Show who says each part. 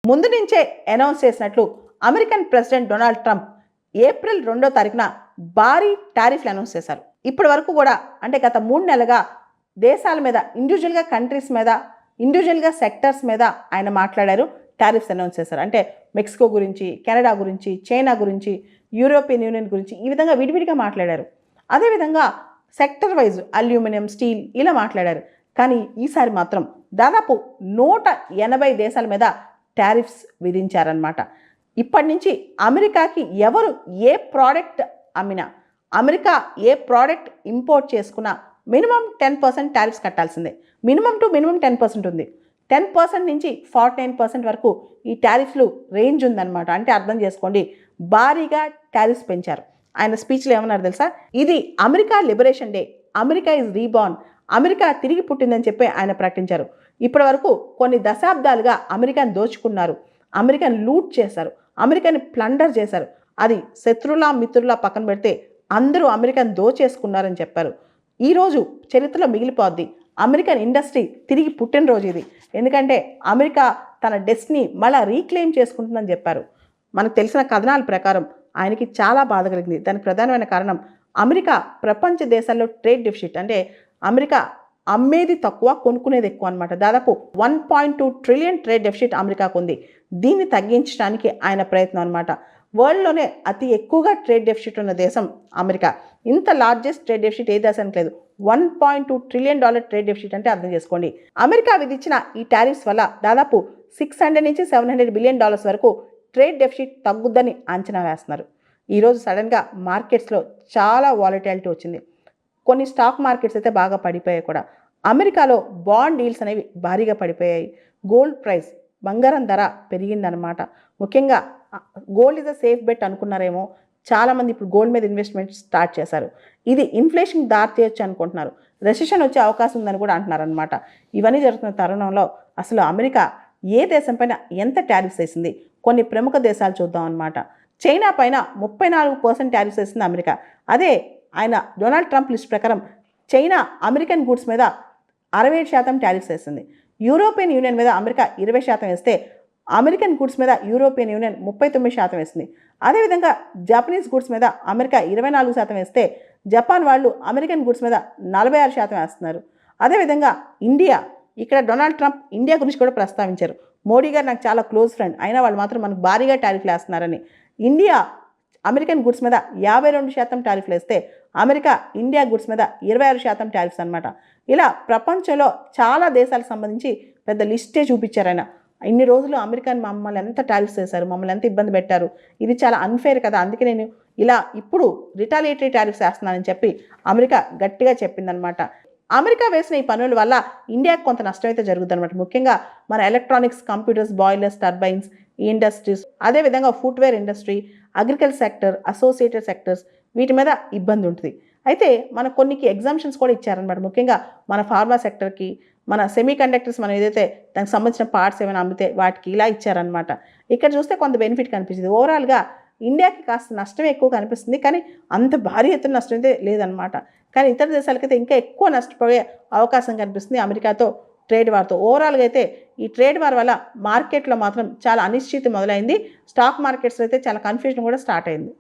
Speaker 1: ముందు నుంచే అనౌన్స్ చేసినట్లు American president Donald Trump April 2వ తారీఖున భారీ టారిఫ్లు అనౌన్స్ చేశారు. ఇప్పటి వరకు కూడా అంటే గత 3 నెలలుగా దేశాల మీద ఇండివిజువల్గా కంట్రీస్ మీద ఇండివిజువల్గా సెక్టర్స్ మీద ఆయన మాట్లాడారు, టారిఫ్స్ అనౌన్స్ చేశారు. అంటే మెక్సికో గురించి, కెనడా గురించి, చైనా గురించి, యూరోపియన్ యూనియన్ గురించి ఈ విధంగా విడివిడిగా మాట్లాడారు. అదేవిధంగా సెక్టర్ వైజ్ అల్యూమినియం, స్టీల్ ఇలా మాట్లాడారు. కానీ ఈసారి మాత్రం దాదాపు 180 దేశాల మీద టారిఫ్స్ విధించారన్నమాట. ఇప్పటి నుంచి అమెరికాకి ఎవరు ఏ ప్రోడక్ట్ అమ్మినా, అమెరికా ఏ ప్రోడక్ట్ ఇంపోర్ట్ చేసుకున్నా మినిమం 10% టారిఫ్స్ కట్టాల్సిందే. మినిమం టు మినిమం 10% ఉంది. 10% నుంచి 49% వరకు ఈ టారిఫ్లు రేంజ్ ఉందన్నమాట. అంటే అర్థం చేసుకోండి, భారీగా టారిఫ్స్ పెంచారు. ఆయన స్పీచ్లో ఏమన్నారు తెలుసా? ఇది America liberation day, America is reborn, America తిరిగి పుట్టిందని చెప్పి ఆయన ప్రకటించారు. ఇప్పటి వరకు కొన్ని దశాబ్దాలుగా అమెరికాను దోచుకున్నారు, అమెరికాను లూట్ చేశారు, అమెరికాని ప్లండర్ చేశారు. అది శత్రులా మిత్రులా పక్కన పెడితే అందరూ అమెరికాను దోచేసుకున్నారని చెప్పారు. ఈరోజు చరిత్రలో మిగిలిపోద్ది. అమెరికన్ ఇండస్ట్రీ తిరిగి పుట్టినరోజు ఇది. ఎందుకంటే అమెరికా తన డెస్టినీ మళ్ళీ రీక్లెయిమ్ చేసుకుంటుందని చెప్పారు. మనకు తెలిసిన కథనాల ప్రకారం ఆయనకి చాలా బాధ కలిగింది. దానికి ప్రధానమైన కారణం అమెరికా ప్రపంచ దేశాల్లో ట్రేడ్ డెఫిసిట్, అంటే అమెరికా అమ్మేది తక్కువ, కొనుక్కునేది ఎక్కువ అనమాట. దాదాపు 1.2 ట్రిలియన్ ట్రేడ్ డెఫిసిట్ అమెరికాకు ఉంది. దీన్ని తగ్గించడానికి ఆయన ప్రయత్నం అనమాట. వరల్డ్లోనే అతి ఎక్కువగా ట్రేడ్ డెఫిసిట్ ఉన్న దేశం అమెరికా. ఇంత లార్జెస్ట్ ట్రేడ్ డెఫిసిట్ ఏ దేశానికి లేదు. $1.2 ట్రిలియన్ ట్రేడ్ డెఫిసిట్ అంటే అర్థం చేసుకోండి. అమెరికా విధించిన ఈ టారిఫ్స్ వల్ల దాదాపు $600 నుంచి $700 బిలియన్ వరకు ట్రేడ్ డెఫిసిట్ తగ్గుద్దని అంచనా వేస్తున్నారు. ఈరోజు సడన్గా మార్కెట్స్లో చాలా వాలటిలిటీ వచ్చింది. కొన్ని స్టాక్ మార్కెట్స్ అయితే బాగా పడిపోయాయి కూడా. అమెరికాలో బాండ్ డీల్స్ అనేవి భారీగా పడిపోయాయి. గోల్డ్ ప్రైస్, బంగారం ధర పెరిగిందనమాట. ముఖ్యంగా gold is a safe bet అనుకున్నారేమో, చాలామంది ఇప్పుడు గోల్డ్ మీద ఇన్వెస్ట్మెంట్ స్టార్ట్ చేశారు. ఇది ఇన్ఫ్లేషన్ దారి తీయొచ్చు అనుకుంటున్నారు, రెసిషన్ వచ్చే అవకాశం ఉందని కూడా అంటున్నారనమాట. ఇవన్నీ జరుగుతున్న తరుణంలో అసలు అమెరికా ఏ దేశం పైన ఎంత టారిఫ్స్ వేసింది, కొన్ని ప్రముఖ దేశాలు చూద్దాం అనమాట. చైనా పైన 34% టారిఫ్స్ వేసింది అమెరికా. అదే ఆయన డొనాల్డ్ ట్రంప్ లిస్ట్ ప్రకారం చైనా అమెరికన్ గూడ్స్ మీద 67% టారిఫ్స్ వేసింది. యూరోపియన్ యూనియన్ మీద అమెరికా 20% వేస్తే అమెరికన్ గూడ్స్ మీద యూరోపియన్ యూనియన్ 39% వేసింది. అదేవిధంగా జపనీస్ గూడ్స్ మీద అమెరికా 24% వేస్తే జపాన్ వాళ్ళు అమెరికన్ గూడ్స్ మీద 46% వేస్తున్నారు. అదేవిధంగా ఇండియా, ఇక్కడ డొనాల్డ్ ట్రంప్ ఇండియా గురించి కూడా ప్రస్తావించారు. మోడీ గారు నాకు చాలా క్లోజ్ ఫ్రెండ్, అయినా వాళ్ళు మాత్రం మనకు భారీగా టారిఫ్లు వేస్తున్నారని. ఇండియా అమెరికన్ గుడ్స్ మీద 52% టారిఫ్లు వేస్తే అమెరికా ఇండియా గుడ్స్ మీద 26% టారిఫ్స్ అనమాట. ఇలా ప్రపంచంలో చాలా దేశాలకు సంబంధించి పెద్ద లిస్టే చూపించారు ఆయన. ఇన్ని రోజులు అమెరికన్ మమ్మల్ని ఎంత టారిఫ్స్ చేశారు, మమ్మల్ని ఎంత ఇబ్బంది పెట్టారు, ఇది చాలా అన్ఫేర్ కదా, అందుకే నేను ఇలా ఇప్పుడు రిటాలియేటరీ టారిఫ్స్ వేస్తున్నానని చెప్పి అమెరికా గట్టిగా చెప్పిందనమాట. అమెరికా వేసిన ఈ పనుల వల్ల ఇండియాకు కొంత నష్టం అయితే జరుగుతుంది అనమాట. ముఖ్యంగా మన ఎలక్ట్రానిక్స్, కంప్యూటర్స్, బాయిలర్స్, టర్బైన్స్ ఈ ఇండస్ట్రీస్, అదేవిధంగా footwear industry, agriculture sector, associated sectors వీటి మీద ఇబ్బంది ఉంటుంది. అయితే మన కొన్నికి ఎగ్జామ్షన్స్ కూడా ఇచ్చారనమాట. ముఖ్యంగా మన ఫార్మా సెక్టర్కి, మన సెమీ కండక్టర్స్ మనం ఏదైతే దానికి సంబంధించిన పార్ట్స్ ఏమైనా అమ్మితే వాటికి ఇలా ఇచ్చారనమాట. ఇక్కడ చూస్తే కొంత బెనిఫిట్ కనిపించింది. ఓవరాల్గా ఇండియాకి కాస్త నష్టమే ఎక్కువ కనిపిస్తుంది, కానీ అంత భారీ ఎత్తున నష్టం అయితే లేదనమాట. కానీ ఇతర దేశాలకైతే ఇంకా ఎక్కువ నష్టపోయే అవకాశం కనిపిస్తుంది అమెరికాతో ట్రేడ్ వార్తో. ఓవరాల్గా అయితే ఈ ట్రేడ్ వార్ వల్ల మార్కెట్లో మాత్రం చాలా అనిశ్చితి మొదలైంది. స్టాక్ మార్కెట్స్లో అయితే చాలా కన్ఫ్యూజన్ కూడా స్టార్ట్ అయింది.